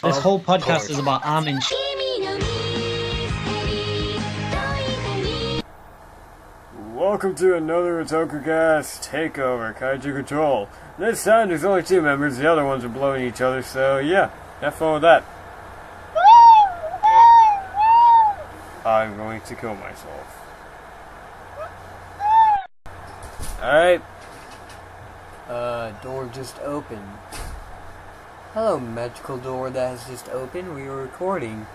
This whole podcast is about arming. Welcome to another OtakuCast Takeover Kaiju Control. This time there's only 2 members, the other ones are blowing each other, so yeah, have fun with that. I'm going to kill myself. Alright. Door just opened. Hello, magical door that has just opened. We are recording.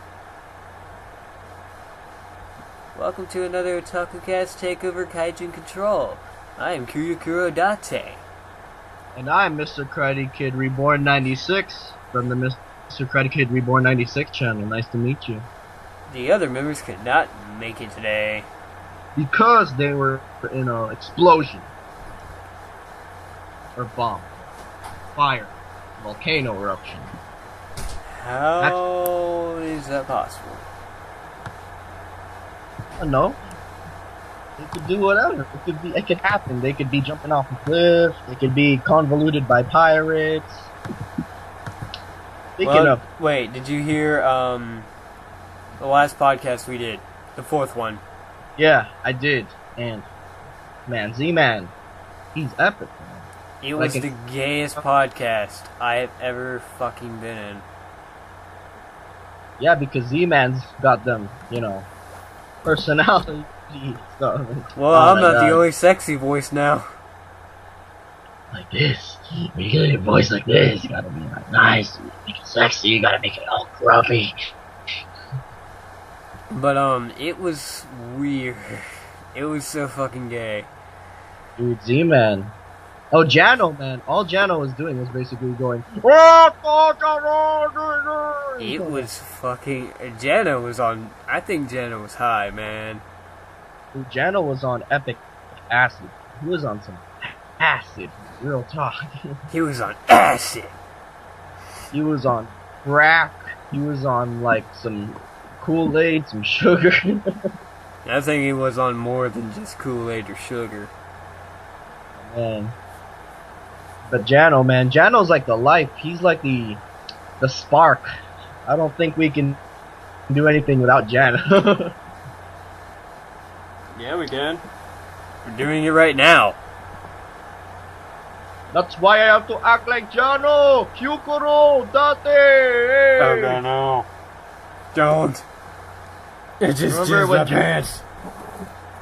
Welcome to another OtakuCast Takeover Kaiju Control. I am Kyukuro Date. And I'm Mr. Karatekid Reborn 96 from the Mr. Karatekid Reborn 96 channel. Nice to meet you. The other members could not make it today. Because they were in an explosion. Or bomb. Fire. Volcano eruption. How is that possible? I don't know. They could do whatever. It could happen. They could be jumping off a cliff. They could be convoluted by pirates. Wait, did you hear the last podcast we did? The 4th one. Yeah, I did. And man, Z-Man, he's epic, man. It was the gayest podcast I have ever fucking been in. Yeah, because Z-Man's got them, personality. So, well, I'm not the only sexy voice now. Like this. When you get a voice like this, you gotta be like nice, you make it sexy, you gotta make it all grumpy. But, it was weird. It was so fucking gay. Dude, Z-Man. Oh, Jano, man. All Jano was doing was basically going, It was fucking... Jano was on... I think Jano was high, man. Dude, Jano was on epic acid. He was on some acid. Real talk. He was on acid. He was on crack. He was on, like, some Kool-Aid, some sugar. I think he was on more than just Kool-Aid or sugar. Man. But Jano, man, Jano's like the life. He's like the spark. I don't think we can do anything without Jano. Yeah, we can. We're doing it right now. That's why I have to act like Jano! Kyukuro! Date! Oh god, no. Don't. It just Remember jizzed when my pants.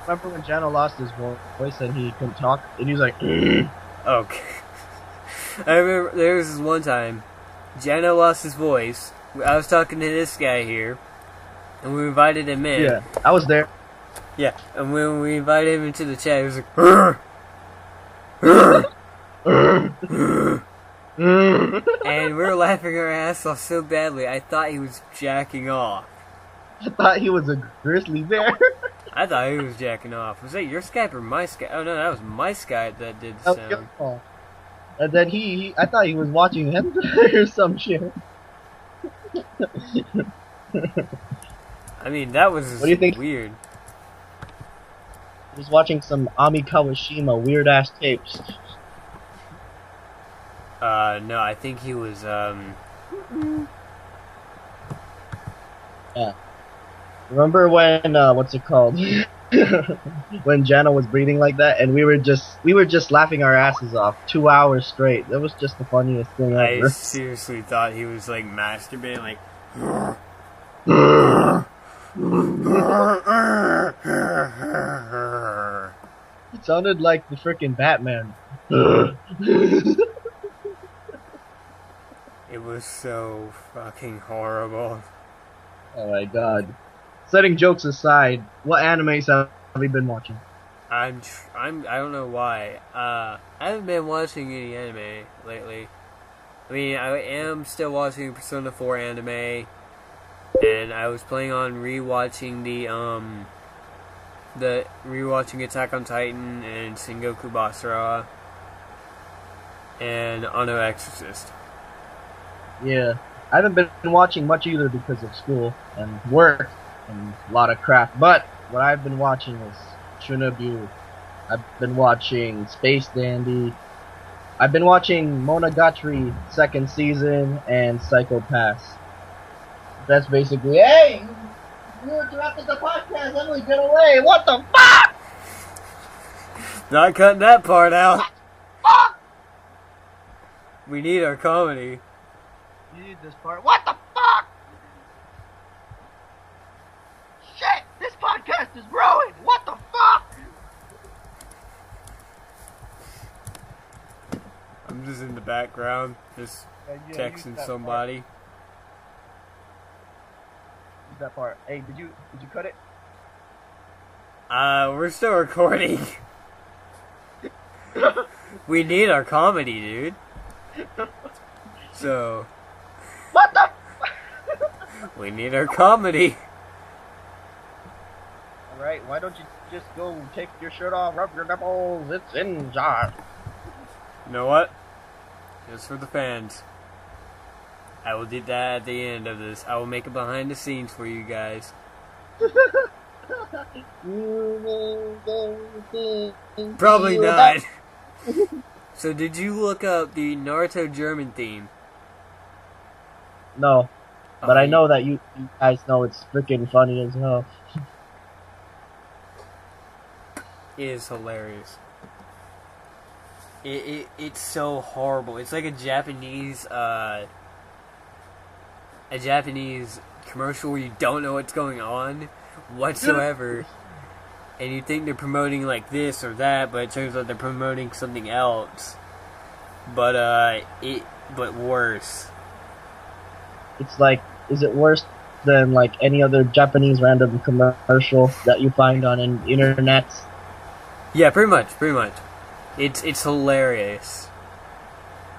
Remember when Jano lost his voice and he couldn't talk? And he was like, Okay. I remember there was this one time, Jano lost his voice. I was talking to this guy here, and we invited him in. Yeah, I was there. Yeah, and when we invited him into the chat, he was like, "Urgh! Urgh!" And we were laughing our ass off so badly, I thought he was jacking off. I thought he was a grizzly bear. I thought he was jacking off. Was that your Skype or my Skype? Oh no, that was my Skype that did the sound. And then I thought he was watching him or some shit. I mean, that was what do you think? Weird. He was watching some Ami Kawashima weird ass tapes. No, I think he was, Yeah. Remember when, what's it called? When Jano was breathing like that, and we were just laughing our asses off 2 hours straight. That was just the funniest thing ever. I seriously thought he was like masturbating, like. It sounded like the frickin' Batman. It was so fucking horrible. Oh my god. Setting jokes aside, what animes have you been watching? I don't know why. I haven't been watching any anime lately. I mean, I am still watching Persona 4 anime, and I was planning on rewatching rewatching Attack on Titan and Sengoku Basara and Ano Exorcist. Yeah, I haven't been watching much either because of school and work and a lot of crap. But what I've been watching is Shinobu. I've been watching Space Dandy. I've been watching Monogatari second season and Psycho Pass. That's basically, hey, you interrupted the podcast. Emily, get away! What the fuck? Not cutting that part out. Fuck! We need our comedy. You need this part. What the fuck? Shit! This podcast is growing. What the fuck? I'm just in the background, just texting somebody. Use that part. Hey, did you cut it? We're still recording. We need our comedy, dude. So, What the? we need our comedy. All right. Why don't you just go take your shirt off, rub your nipples? It's in jar. You know what? Just for the fans. I will do that at the end of this. I will make it behind the scenes for you guys. Probably not. So did you look up the Naruto German theme? No, but I know that you guys know it's freaking funny as hell. It is hilarious. It's so horrible. It's like a Japanese commercial where you don't know what's going on whatsoever. And you think they're promoting like this or that, but it turns out they're promoting something else. But worse. It's like, is it worse than like any other Japanese random commercial that you find on an internet? Yeah, pretty much. It's hilarious.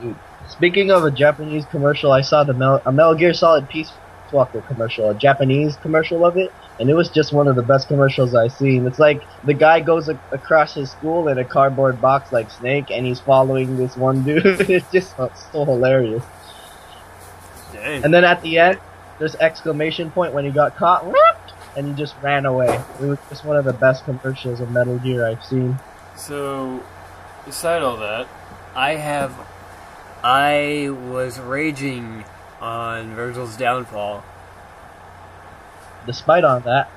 Dude, speaking of a Japanese commercial, I saw a Metal Gear Solid Peace Walker commercial, a Japanese commercial of it, and it was just one of the best commercials I've seen. It's like the guy goes across his school in a cardboard box like Snake, and he's following this one dude. It's just so hilarious. Dang. And then at the end, there's exclamation point when he got caught, and he just ran away. It was just one of the best commercials of Metal Gear I've seen. So, beside all that, I was raging on Virgil's downfall. Despite all that,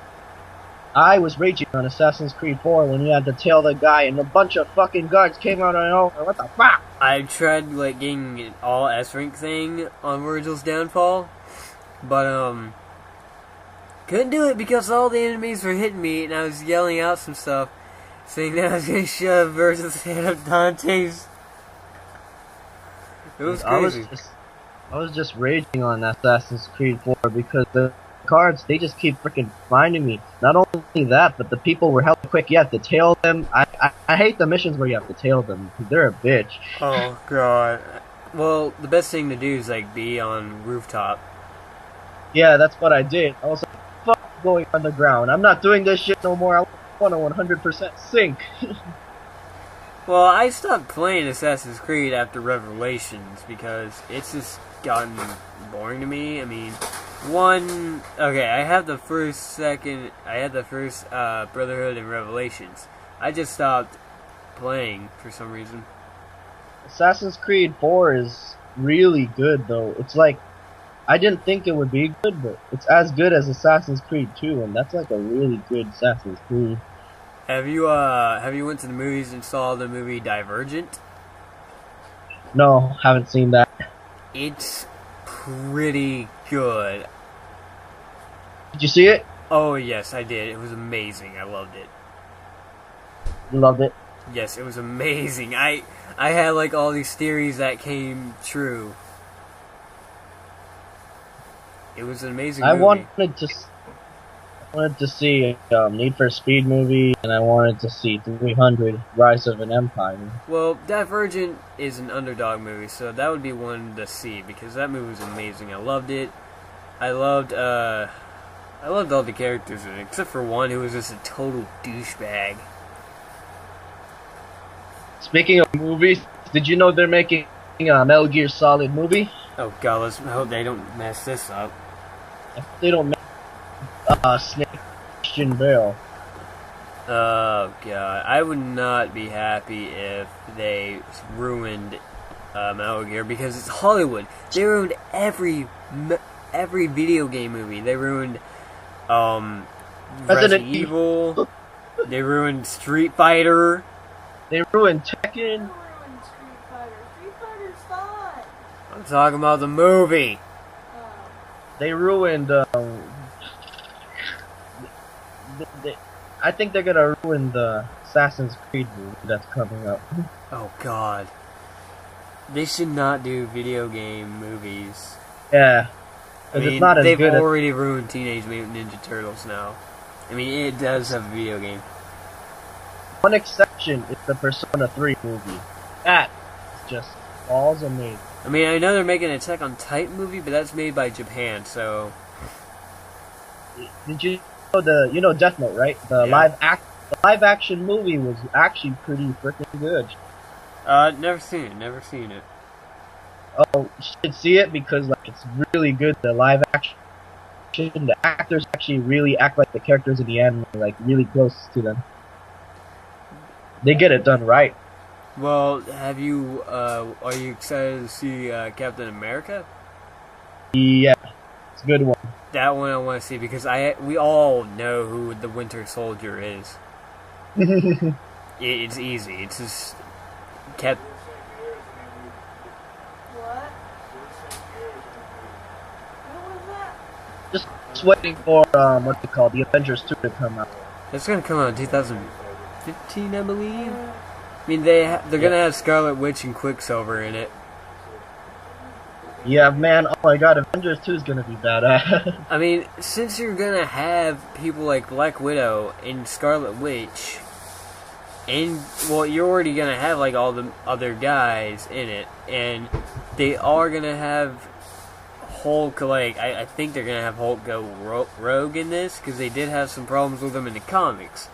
I was raging on Assassin's Creed 4 when you had to tail the guy and a bunch of fucking guards came out and over. What the fuck? I tried like getting an all S rank thing on Virgil's downfall, but couldn't do it because all the enemies were hitting me and I was yelling out some stuff, saying that I was gonna shove Virgil's head up Dante's. It was crazy. I was just raging on Assassin's Creed 4 because the cards, they just keep freaking finding me. Not only that, but the people were hella quick. You have to tail them. I hate the missions where you have to tail them. They're a bitch. Oh god. Well, the best thing to do is like be on rooftop. Yeah, that's what I did. I was like, fuck going underground. I'm not doing this shit no more. I want to 100% sink. Well, I stopped playing Assassin's Creed after Revelations because it's just gotten boring to me. I mean, I had the first Brotherhood and Revelations. I just stopped playing for some reason. Assassin's Creed 4 is really good though. It's like, I didn't think it would be good, but it's as good as Assassin's Creed 2, and that's like a really good Assassin's Creed. Have you went to the movies and saw the movie Divergent? No, haven't seen that. It's pretty good. Did you see it? Oh yes, I did. It was amazing. I loved it. You loved it? Yes, it was amazing. I had like all these theories that came true. It was an amazing movie. I wanted to see Need for Speed movie, and I wanted to see 300 Rise of an Empire. Well, Divergent is an underdog movie, so that would be one to see because that movie was amazing. I loved it. I loved all the characters in it, except for one who was just a total douchebag. Speaking of movies, did you know they're making a Metal Gear Solid movie? Oh god, let's hope they don't mess this up. If they don't make Snake Christian Bale. Oh god, I would not be happy if they ruined Metal Gear because it's Hollywood. They ruined every every video game movie. They ruined Resident Resident Evil. They ruined Street Fighter. They ruined Tekken. Street Fighter. Street Fighter's fun. I'm talking about the movie. They ruined. I think they're gonna ruin the Assassin's Creed movie that's coming up. Oh God. They should not do video game movies. Yeah. I mean, it's not as they've good already ruined Teenage Mutant Ninja Turtles now. I mean, it does have a video game. One exception is the Persona 3 movie. That is just balls of me. I mean, I know they're making an Attack on Titan movie, but that's made by Japan, so... Did you know Death Note, right? The live action movie was actually pretty freaking good. Never seen it. Oh, you should see it because like it's really good. The live action, the actors actually really act like the characters in the anime, like really close to them. They get it done right. Well, are you excited to see Captain America? Yeah, it's a good one. That one I want to see because we all know who the Winter Soldier is. It's easy. It's just What? What was that? Just waiting for what's it called, the Avengers 2 to come out. It's gonna come out in 2015, I believe. I mean, they're gonna have Scarlet Witch and Quicksilver in it. Yeah, man. Oh my God, Avengers 2 is gonna be badass. I mean, since you're gonna have people like Black Widow and Scarlet Witch, and well, you're already gonna have like all the other guys in it, and they are gonna have Hulk. Like, I think they're gonna have Hulk go rogue in this because they did have some problems with him in the comics.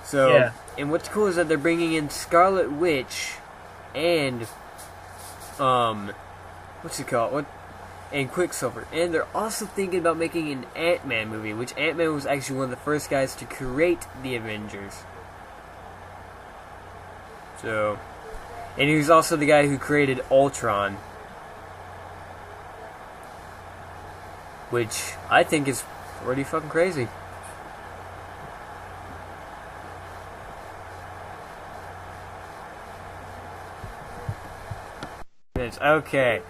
So, yeah. And what's cool is that they're bringing in Scarlet Witch and what's it called? And Quicksilver. And they're also thinking about making an Ant-Man movie, which Ant-Man was actually one of the first guys to create the Avengers. So, and he was also the guy who created Ultron, which I think is pretty fucking crazy. Okay,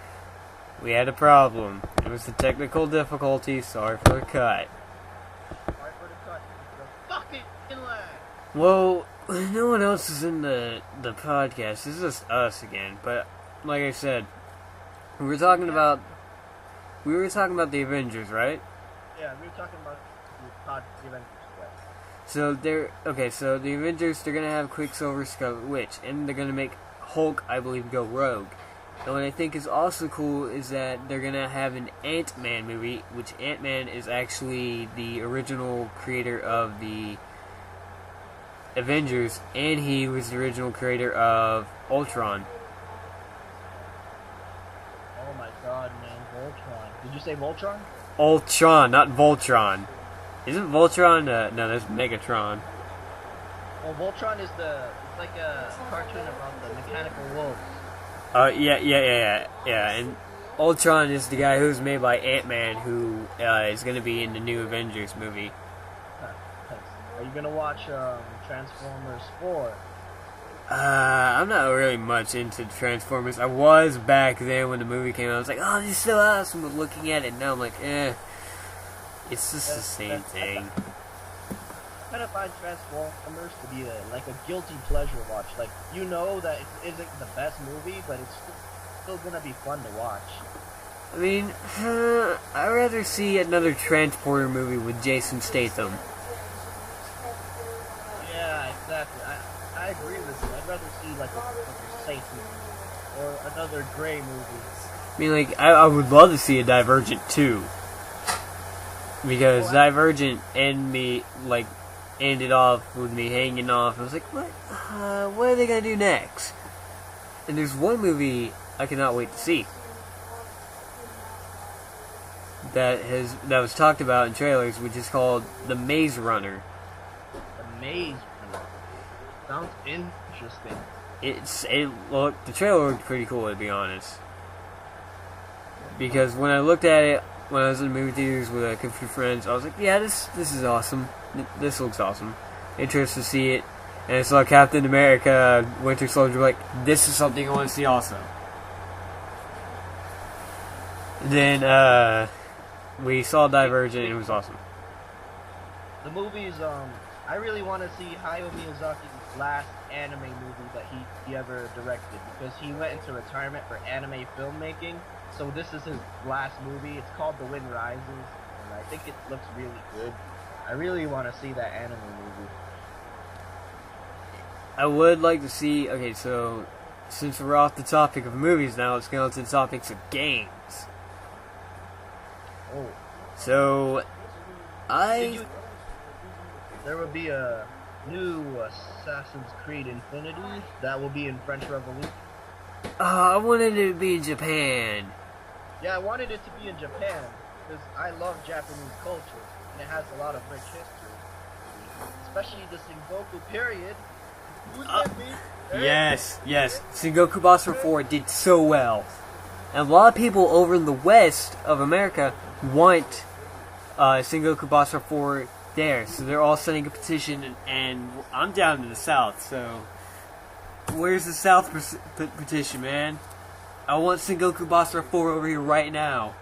we had a problem. It was the technical difficulty. Sorry for the cut. Well, no one else is in the podcast. This is just us again. But like I said, we were talking about the Avengers, right? Yeah, we were talking about the Avengers. So so the Avengers, they're gonna have Quicksilver, Scarlet Witch, and they're gonna make Hulk, I believe, go rogue. And what I think is also cool is that they're gonna have an Ant-Man movie, which Ant-Man is actually the original creator of the Avengers, and he was the original creator of Ultron. Oh my God, man, Voltron. Did you say Voltron? Ultron, not Voltron. Isn't Voltron? No, that's Megatron. Well, Voltron is it's like a cartoon about the mechanical wolves. Yeah. And Ultron is the guy who's made by Ant-Man, who is going to be in the new Avengers movie. Are you gonna watch Transformers 4? I'm not really much into Transformers. I was back then when the movie came out. I was like, oh, this is so awesome. But looking at it now, I'm like, it's just the same thing. I kind of find Transformers to be like a guilty pleasure watch. Like, you know that it isn't the best movie, but it's still gonna be fun to watch. I mean, I'd rather see another Transporter movie with Jason Statham. Yeah, exactly. I agree with you. I'd rather see like a safe movie or another Gray movie. I mean, like, I would love to see a Divergent 2. Because Divergent ended off with me hanging off. I was like, what are they gonna do next? And there's one movie I cannot wait to see that was talked about in trailers, which is called The Maze Runner. The Maze Runner sounds interesting. The trailer looked pretty cool, to be honest. Because when I looked at it, when I was in the movie theaters with a few friends. I was like, yeah, this is awesome. This looks awesome. Interested to see it. And I saw Captain America, Winter Soldier, like, this is something I want to see also. Then, we saw Divergent, and it was awesome. The movies, I really want to see Hayao Miyazaki's last anime movie that he ever directed, because he went into retirement for anime filmmaking, so this is his last movie. It's called The Wind Rises, and I think it looks really good. I really want to see that anime movie. I would like to see, okay, so, since we're off the topic of movies now, let's go into the topics of games. Oh. So, There will be a new Assassin's Creed Infinity that will be in French Revolution. I wanted it to be in Japan. Yeah, I wanted it to be in Japan because I love Japanese culture and it has a lot of rich history, especially the Sengoku period. Who's with me? Yes. Sengoku Basara 4 did so well. And a lot of people over in the west of America want Sengoku Basara 4 there. So they're all sending a petition, and I'm down in the south, so where's the south petition, man? I want Sengoku Basara 4 over here right now.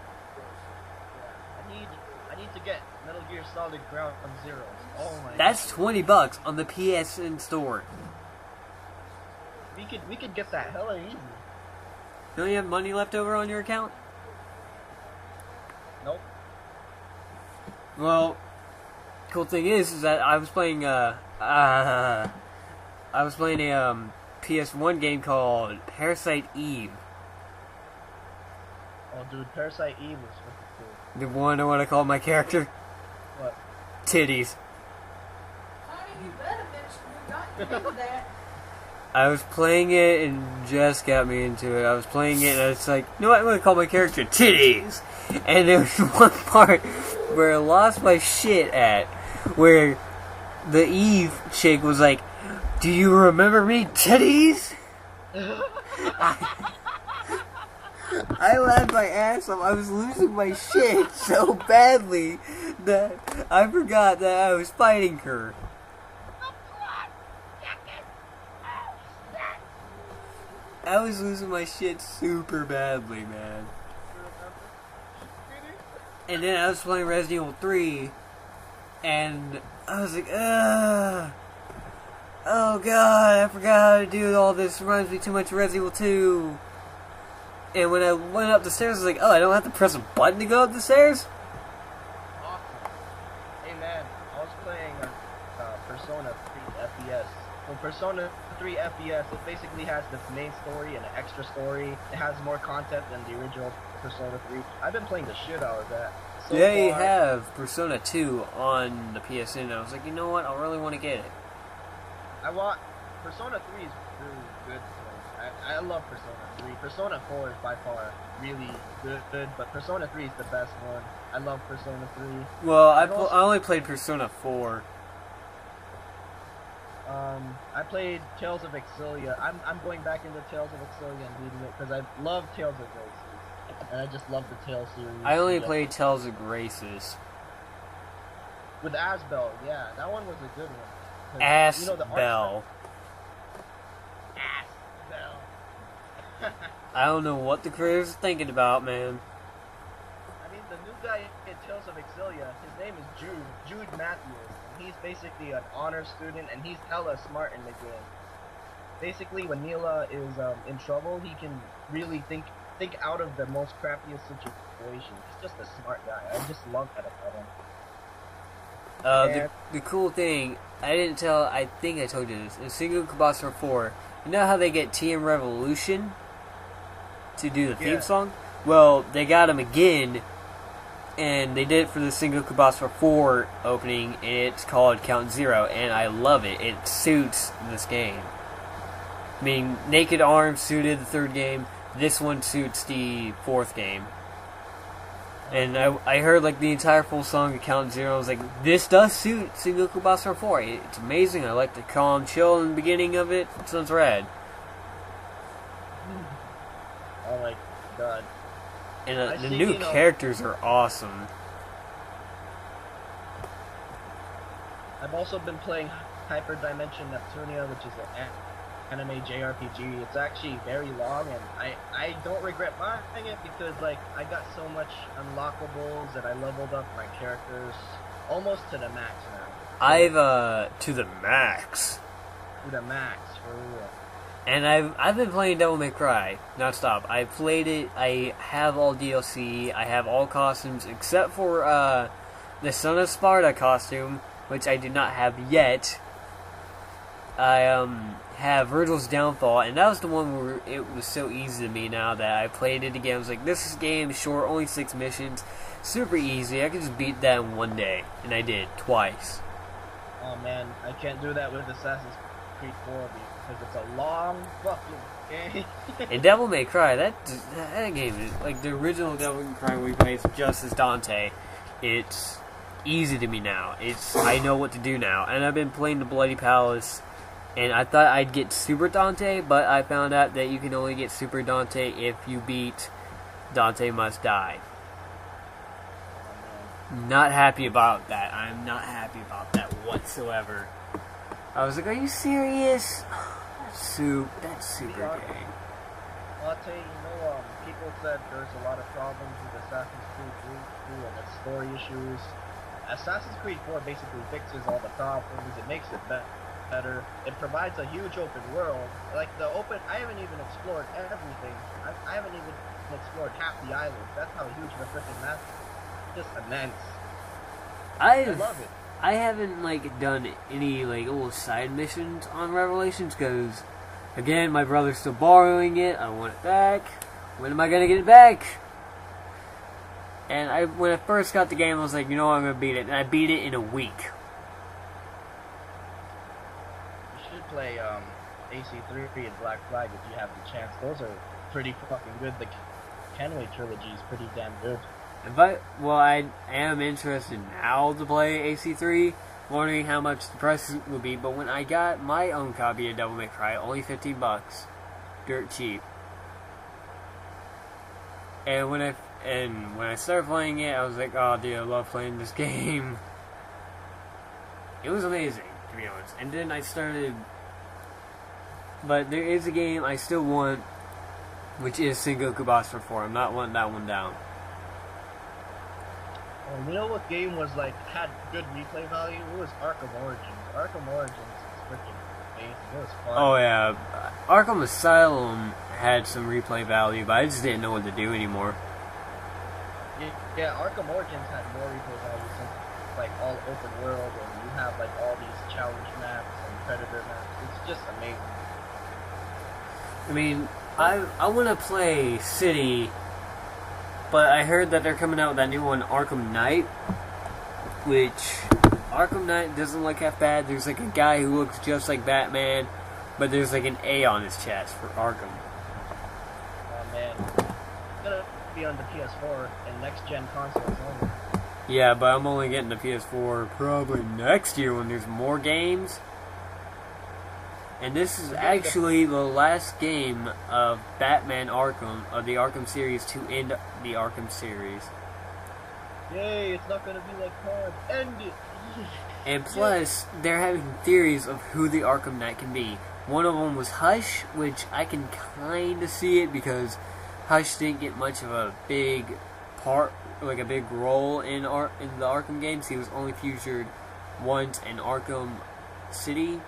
I need to get Metal Gear Solid Ground Zeroes. Oh my That's $20 on the PSN store. We could get that hella easy. Don't you have money left over on your account? Nope. Well, cool thing is that I was playing a PS1 game called Parasite Eve. Oh, dude, Parasite Eve was fucking cool. You wanna know what I call my character? What? Titties. Honey, you better mention you got into that. I was playing it and Jess got me into it. I was playing it and it's like, you know what, I'm gonna call my character Titties. And there was one part where I lost my shit at, where the Eve chick was like, do you remember me, Titties? I laughed my ass off. I was losing my shit so badly that I forgot that I was fighting her. I was losing my shit super badly, man. And then I was playing Resident Evil 3, and I was like, ugh. Oh god, I forgot how to do all this. Reminds me too much of Resident Evil 2. And when I went up the stairs, I was like, oh, I don't have to press a button to go up the stairs? Awesome. Hey man, I was playing Persona 3 FPS. Well, Persona 3 FPS, it basically has the main story and an extra story. It has more content than the original Persona 3. I've been playing the shit out of that. So They far, have Persona 2 on the PSN, and I was like, you know what, I really want to get it. Persona 3 is really good. I love Persona 3. Persona 4 is by far really good, but Persona 3 is the best one. I love Persona 3. Well, I only played Persona 4. I played Tales of Exilia. I'm going back into Tales of Exilia and beating it because I love Tales of Graces, and I just love the Tales series. I only played Tales of Graces. With Asbel. Yeah, that one was a good one. 'Cause, Ass you know, the art Bell. Asbel. I don't know what the creators are thinking about, man. I mean, the new guy in Tales of Exilia, his name is Jude Matthews. And he's basically an honor student, and he's hella smart in the game. Basically, when Neela is in trouble, he can really think out of the most crappiest situation. He's just a smart guy. I just love that about him. The cool thing, I think I told you this, in Sengoku Basara 4, you know how they get TM Revolution to do the theme song? Well, they got him again, and they did it for the Sengoku Basara 4 opening, and it's called Count Zero, and I love it. It suits this game. I mean, Naked Arms suited the third game, this one suits the fourth game. And I heard like the entire full song of Count Zero. I was like, this does suit Sengoku Basara 4. It's amazing. I like the calm chill in the beginning of it. It sounds rad. Oh my god. And I the see, new you know- characters are awesome. I've also been playing Hyperdimension Neptunia, which is an anime JRPG. It's actually very long, and I don't regret buying it because like I got so much unlockables and I leveled up my characters almost to the max now. To the max. To the max, for real. And I've been playing Devil May Cry nonstop. I played it. I have all DLC. I have all costumes except for the Son of Sparta costume, which I do not have yet. I have Virgil's Downfall, and that was the one where it was so easy to me. Now that I played it again, I was like, "This game is short, only 6 missions, super easy. I could just beat that in one day," and I did twice. Oh man, I can't do that with Assassin's Creed 4 because it's a long fucking game. And Devil May Cry, that game is like the original Devil May Cry we played just as Dante. It's easy to me now. I know what to do now, and I've been playing the Bloody Palace. And I thought I'd get Super Dante, but I found out that you can only get Super Dante if you beat Dante Must Die. Not happy about that. I'm not happy about that whatsoever. I was like, are you serious? That's super gay. Well, I'll tell you, people said there's a lot of problems with Assassin's Creed 2 and its story issues. Assassin's Creed 4 basically fixes all the problems. It makes it better. It provides a huge open world. Like I haven't even explored everything. I haven't even explored half the island. That's how huge the freaking map is. Just immense. I love it. I haven't done any little side missions on Revelations because, again, my brother's still borrowing it. I want it back. When am I gonna get it back? And when I first got the game, I was like, I'm gonna beat it, and I beat it in a week. Play AC3 and Black Flag if you have the chance. Those are pretty fucking good. The Kenway trilogy is pretty damn good. I am interested now to play AC3, wondering how much the price will be. But when I got my own copy of Devil May Cry, only $15, dirt cheap. And when I started playing it, I was like, oh dude, I love playing this game. It was amazing, to be honest. And then I started. But there is a game I still want, which is Sengoku Boss for 4. I'm not wanting that one down. You know what game had good replay value? It was Arkham Origins. Arkham Origins is freaking amazing. It was fun. Oh yeah, Arkham Asylum had some replay value, but I just didn't know what to do anymore. Yeah, Arkham Origins had more replay value since it's all open world and you have all these challenge maps and predator maps. It's just amazing. I mean, I want to play City, but I heard that they're coming out with that new one, Arkham Knight, which Arkham Knight doesn't look half bad. There's a guy who looks just like Batman, but there's an A on his chest for Arkham. Oh man, it's gonna be on the PS4 and next gen consoles only. Yeah, but I'm only getting the PS4 probably next year when there's more games. And this is actually the last game of Batman Arkham, of the Arkham series, to end the Arkham series. Yay, it's not gonna be like COD. End it! And plus, they're having theories of who the Arkham Knight can be. One of them was Hush, which I can kind of see it because Hush didn't get much of a big part, a big role in the Arkham games. He was only featured once in Arkham City.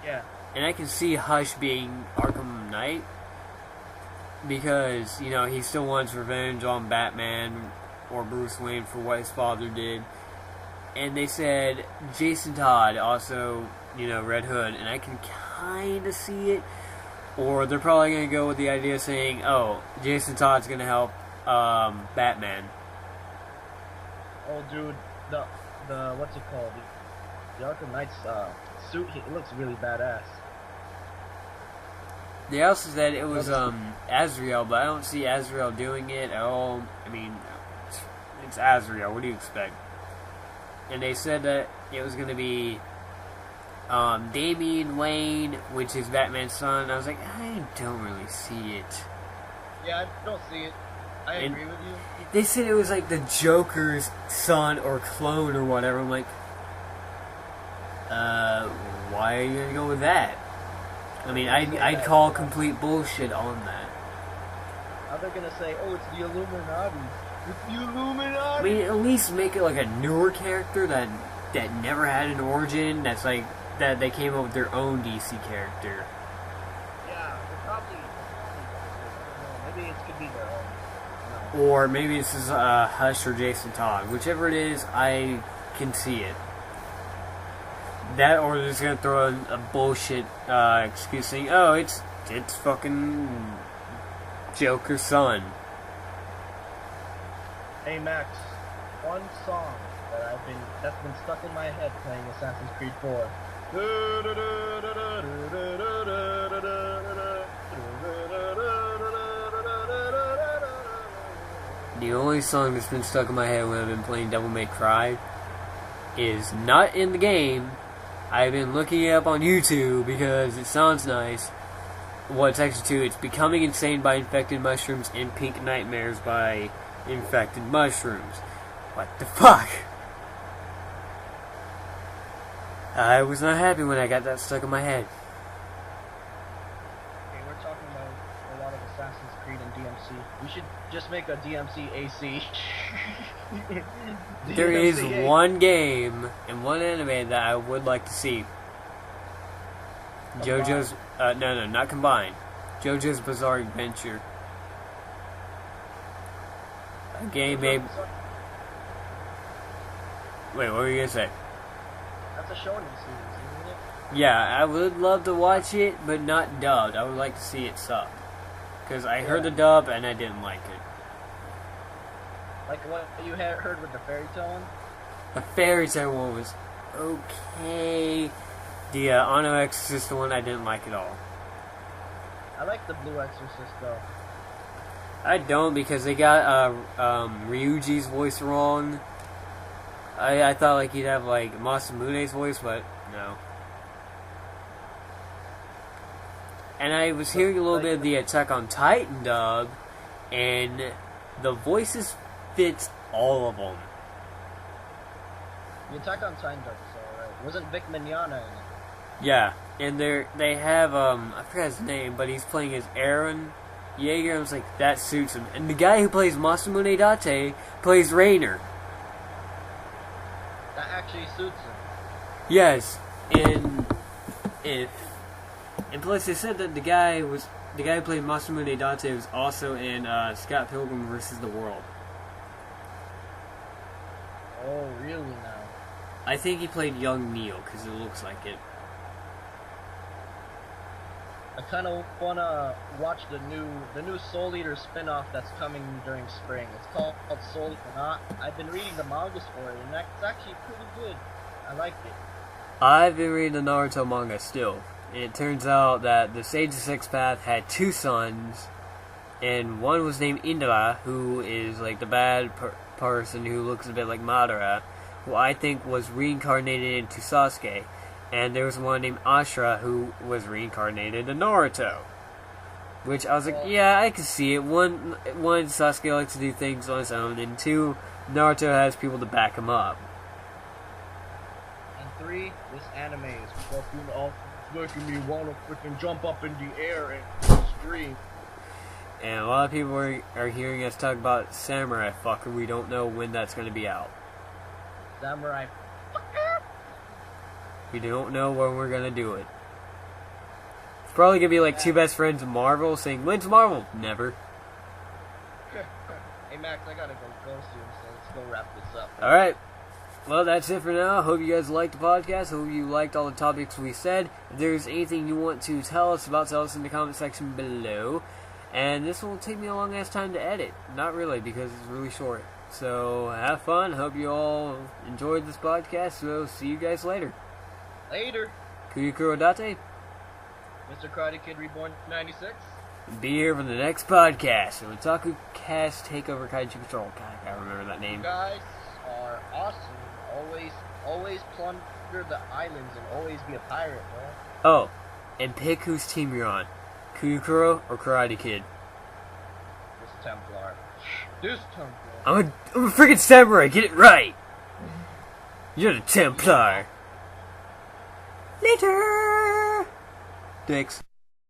Yeah. And I can see Hush being Arkham Knight because, he still wants revenge on Batman or Bruce Wayne for what his father did. And they said Jason Todd, also, Red Hood, and I can kind of see it. Or they're probably going to go with the idea saying, oh, Jason Todd's going to help Batman. Oh, dude, the what's it called? The Arkham Knight's suit, it looks really badass. They also said it was Azrael, but I don't see Azrael doing it at all. I mean, it's Azrael. What do you expect? And they said that it was going to be Damian Wayne, which is Batman's son. I was like, I don't really see it. Yeah, I don't see it. I And agree with you. they said it was like the Joker's son or clone or whatever. I'm like, why are you gonna go with that? I mean, I'd call complete bullshit on that. How they're gonna say, oh, it's the Illuminati. It's the Illuminati! I mean, at least make it like a newer character that never had an origin. That's like that they came up with their own DC character. Yeah, they're probably maybe it could be their own. No. Or maybe this is Hush or Jason Todd. Whichever it is, I can see it. That, or they're just gonna throw in a bullshit excuse saying, oh, it's fucking Joker's son. Hey Max, one song that's been stuck in my head playing Assassin's Creed 4. The only song that's been stuck in my head when I've been playing Devil May Cry is not in the game. I've been looking it up on YouTube because it sounds nice. Well, it's actually too. It's Becoming Insane by Infected Mushrooms and Pink Nightmares by Infected Mushrooms. What the fuck? I was not happy when I got that stuck in my head. Okay, we're talking about a lot of Assassin's Creed and DMC. We should just make a DMC AC. There is one game and one anime that I would like to see. Combined. JoJo's... no, not combined. JoJo's Bizarre Adventure. A game made... Wait, what were you gonna say? That's a shonen series, isn't it? Yeah, I would love to watch it, but not dubbed. I would like to see it subbed. Because I heard the dub and I didn't like it. Like what you heard with the fairy tale one? The Fairy Tale one was okay. The Ano Exorcist one I didn't like at all. I like the Blue Exorcist though. I don't, because they got Ryuji's voice wrong. I thought like he'd have like Masamune's voice, but no. And I was hearing a little bit of the Attack on Titan dub, and the voices fits all of them. The Attack on Titan dub is alright. Wasn't Vic Mignogna in it? Yeah, and they have I forgot his name, but he's playing as Aaron Yeager. I was like, that suits him. And the guy who plays Masamune Date plays Rainer. That actually suits him. Yes, and plus they said that the guy who played Masamune Date was also in Scott Pilgrim vs. the World. Oh, really now? I think he played young Neil because it looks like it. I kind of want to watch the new Soul Eater spin-off that's coming during spring. It's called Soul Eater Not. I've been reading the mangas for it, and that's actually pretty good. I like it. I've been reading the Naruto manga still. And it turns out that the Sage of Six Path had two sons, and one was named Indra, who is like the bad person who looks a bit like Madara, who I think was reincarnated into Sasuke. And there was one named Ashura who was reincarnated in Naruto. Which I was like, yeah, I can see it. One, Sasuke likes to do things on his own, and two, Naruto has people to back him up. And three, this anime is fucking off, making me want to freaking jump up in the air and scream. And a lot of people are hearing us talk about Samurai Fucker. We don't know when that's going to be out. Samurai. We don't know when we're gonna do it. It's probably gonna be like two best friends of Marvel saying, "When's Marvel?" Never. Hey Max, I gotta go soon, so let's go wrap this up. Alright. Well, that's it for now. Hope you guys liked the podcast. Hope you liked all the topics we said. If there's anything you want to tell us about, tell us in the comment section below. And this will take me a long ass time to edit. Not really, because it's really short. So, have fun. Hope you all enjoyed this podcast. So, see you guys later. Later. Kyukuro Date. Mr. Karatekid Reborn 96. Be here for the next podcast. The Otaku Cast Takeover Kaiju Control. God, I gotta remember that name. You guys are awesome. Always plunder the islands and always be a pirate, bro. Oh, and pick whose team you're on. Kyukuro or Karate Kid. This Templar. This Templar. I'm a freaking samurai. Get it right. You're the Templar. Later. Dicks.